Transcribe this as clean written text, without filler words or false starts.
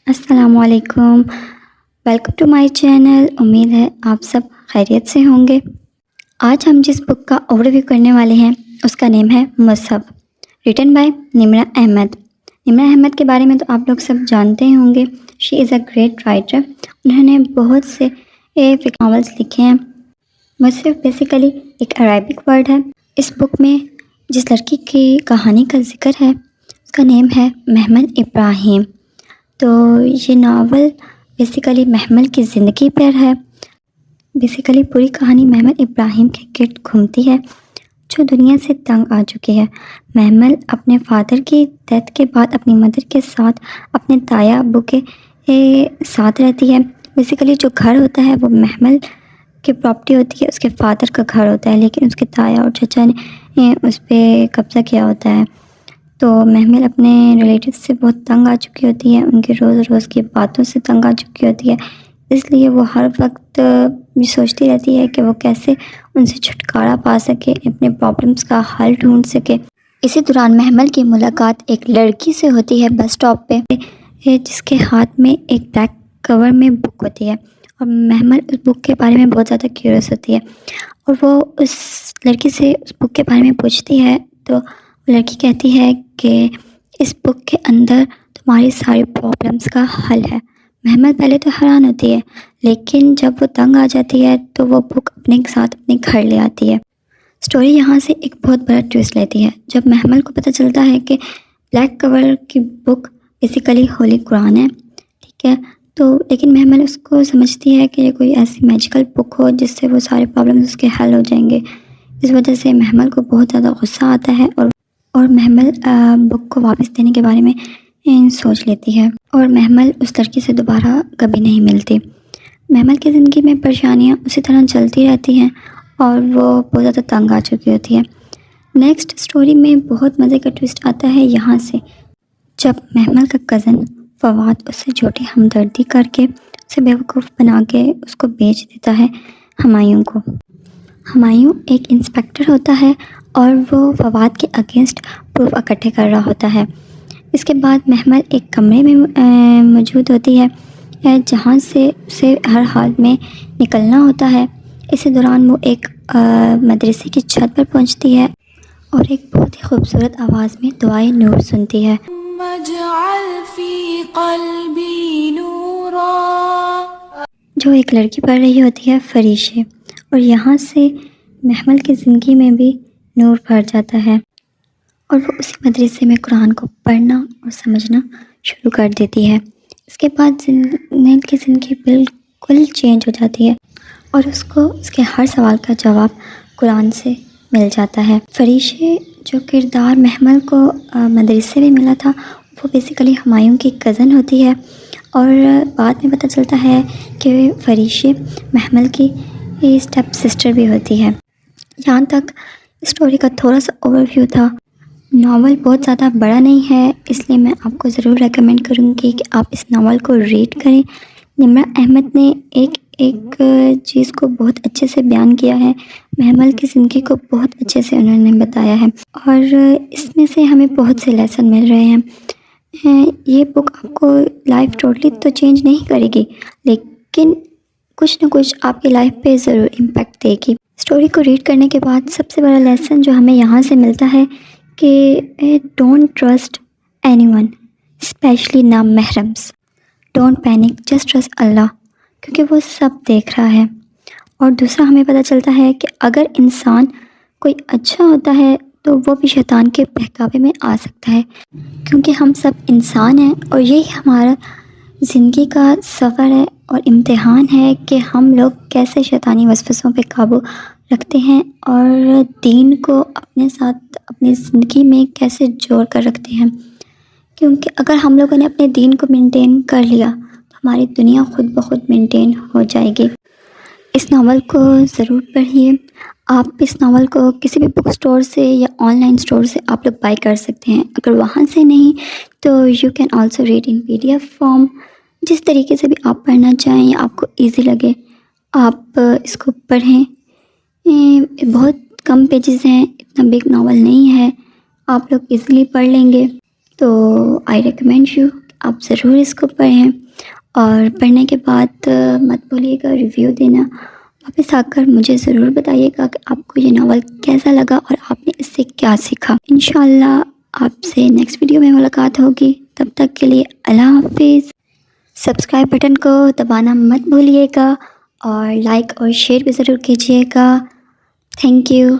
السلام علیکم، welcome to my channel. امید ہے آپ سب خیریت سے ہوں گے۔ آج ہم جس بک کا اوور ویو کرنے والے ہیں اس کا نیم ہے مصحف، ریٹن بائی نمرہ احمد۔ نمرہ احمد کے بارے میں تو آپ لوگ سب جانتے ہی ہوں گے۔ شی از اے گریٹ رائٹر۔ انہوں نے بہت سے فکشن ناولس لکھے ہیں۔ مصحف بیسیکلی ایک عربک ورڈ ہے۔ اس بک میں جس لڑکی کی کہانی کا ذکر ہے اس کا نیم ہے محمل ابراہیم۔ تو یہ ناول بیسیکلی محمل کی زندگی پر ہے۔ بیسیکلی پوری کہانی محمل ابراہیم کے گرد گھومتی ہے جو دنیا سے تنگ آ چکی ہے۔ محمل اپنے فادر کی ڈیتھ کے بعد اپنی مدر کے ساتھ اپنے تایا ابو کے ساتھ رہتی ہے۔ بیسیکلی جو گھر ہوتا ہے وہ محمل کی پراپرٹی ہوتی ہے، اس کے فادر کا گھر ہوتا ہے، لیکن اس کے تایا اور چچا نے اس پہ قبضہ کیا ہوتا ہے۔ تو محمل اپنے ریلیٹیو سے بہت تنگ آ چکی ہوتی ہے، ان کے روز روز کی باتوں سے تنگ آ چکی ہوتی ہے، اس لیے وہ ہر وقت یہ سوچتی رہتی ہے کہ وہ کیسے ان سے چھٹکارا پا سکے، اپنے پرابلمس کا حل ڈھونڈ سکے۔ اسی دوران محمل کی ملاقات ایک لڑکی سے ہوتی ہے بس اسٹاپ پہ، جس کے ہاتھ میں ایک بلیک کور میں بک ہوتی ہے، اور محمل اس بک کے بارے میں بہت زیادہ کیوریس ہوتی ہے، اور وہ اس لڑکی سے اس بک کے بارے میں پوچھتی ہے تو لڑکی کہتی ہے کہ اس بک کے اندر تمہاری ساری پرابلمس کا حل ہے۔ محمل پہلے تو حیران ہوتی ہے، لیکن جب وہ تنگ آ جاتی ہے تو وہ بک اپنے ساتھ اپنے گھر لے آتی ہے۔ سٹوری یہاں سے ایک بہت بڑا ٹویسٹ لیتی ہے جب محمل کو پتہ چلتا ہے کہ بلیک کور کی بک بیسیکلی ہولی قرآن ہے، ٹھیک ہے، تو لیکن محمل اس کو سمجھتی ہے کہ یہ کوئی ایسی میجیکل بک ہو جس سے وہ سارے پرابلمس اس کے حل ہو جائیں گے۔ اس وجہ سے محمل کو بہت زیادہ غصہ آتا ہے اور محمل بک کو واپس دینے کے بارے میں سوچ لیتی ہے، اور محمل اس لڑکی سے دوبارہ کبھی نہیں ملتی۔ محمل کی زندگی میں پریشانیاں اسی طرح چلتی رہتی ہیں اور وہ بہت زیادہ تنگ آ چکی ہوتی ہے۔ نیکسٹ سٹوری میں بہت مزے کا ٹویسٹ آتا ہے یہاں سے، جب محمل کا کزن فواد اس سے جھوٹی ہمدردی کر کے اسے بیوقوف بنا کے اس کو بیچ دیتا ہے ہمایوں کو۔ ہمایوں ایک انسپیکٹر ہوتا ہے اور وہ فواد کے اگینسٹ پروف اکٹھے کر رہا ہوتا ہے۔ اس کے بعد محمل ایک کمرے میں موجود ہوتی ہے جہاں سے اسے ہر حال میں نکلنا ہوتا ہے۔ اسی دوران وہ ایک مدرسے کی چھت پر پہنچتی ہے اور ایک بہت ہی خوبصورت آواز میں دعائے نور سنتی ہے۔ واجعل فی قلبی نورا، جو ایک لڑکی پڑھ رہی ہوتی ہے فریشے، اور یہاں سے محمل کی زندگی میں بھی نور بھر جاتا ہے اور وہ اسی مدرسے میں قرآن کو پڑھنا اور سمجھنا شروع کر دیتی ہے۔ اس کے بعد محمل کی زندگی بالکل چینج ہو جاتی ہے اور اس کو اس کے ہر سوال کا جواب قرآن سے مل جاتا ہے۔ فریشے جو کردار محمل کو مدرسے میں ملا تھا وہ بیسیکلی ہمایوں کی کزن ہوتی ہے، اور بعد میں پتہ چلتا ہے کہ فریشے محمل کی اسٹیپ سسٹر بھی ہوتی ہے۔ یہاں تک اسٹوری کا تھوڑا سا اوور ویو تھا۔ ناول بہت زیادہ بڑا نہیں ہے، اس لیے میں آپ کو ضرور ریکمینڈ کروں گی کہ آپ اس ناول کو ریڈ کریں۔ نمرہ احمد نے ایک چیز کو بہت اچھے سے بیان کیا ہے، محمل کی زندگی کو بہت اچھے سے انہوں نے بتایا ہے، اور اس میں سے ہمیں بہت سے لیسن مل رہے ہیں۔ یہ بک آپ کو لائف ٹوٹلی تو چینج نہیں کرے گی، لیکن کچھ نہ کچھ آپ کی لائف پہ ضرور امپیکٹ دے گی۔ اسٹوری کو ریڈ کرنے کے بعد سب سے بڑا لیسن جو ہمیں یہاں سے ملتا ہے کہ don't trust anyone, especially نامحرمس۔ Don't panic, just trust Allah, کیونکہ وہ سب دیکھ رہا ہے۔ اور دوسرا ہمیں پتہ چلتا ہے کہ اگر انسان کوئی اچھا ہوتا ہے تو وہ بھی شیطان کے بہکاوے میں آ سکتا ہے، کیونکہ ہم سب انسان ہیں اور یہی ہمارا زندگی کا سفر ہے اور امتحان ہے کہ ہم لوگ کیسے شیطانی وسوسوں پہ قابو رکھتے ہیں اور دین کو اپنے ساتھ اپنی زندگی میں کیسے جوڑ کر رکھتے ہیں، کیونکہ اگر ہم لوگوں نے اپنے دین کو مینٹین کر لیا تو ہماری دنیا خود بخود مینٹین ہو جائے گی۔ اس ناول کو ضرور پڑھیے۔ آپ اس ناول کو کسی بھی بک سٹور سے یا آن لائن سٹور سے آپ لوگ بائی کر سکتے ہیں، اگر وہاں سے نہیں تو you can also read in PDF form. جس طریقے سے بھی آپ پڑھنا چاہیں یا آپ کو ایزی لگے آپ اس کو پڑھیں۔ بہت کم پیجز ہیں، اتنا بگ ناول نہیں ہے، آپ لوگ ایزیلی پڑھ لیں گے، تو آئی ریکمینڈ یو آپ ضرور اس کو پڑھیں، اور پڑھنے کے بعد مت بھولیے گا ریویو دینا، واپس آ کر مجھے ضرور بتائیے گا کہ آپ کو یہ ناول کیسا لگا اور آپ نے اس سے کیا سیکھا۔ انشاءاللہ آپ سے نیکسٹ ویڈیو میں ملاقات ہوگی، تب تک کے لیے اللہ حافظ۔ سبسکرائب بٹن کو دبانا مت بھولیے گا اور لائک اور شیئر بھی ضرور کیجیے گا۔ Thank you.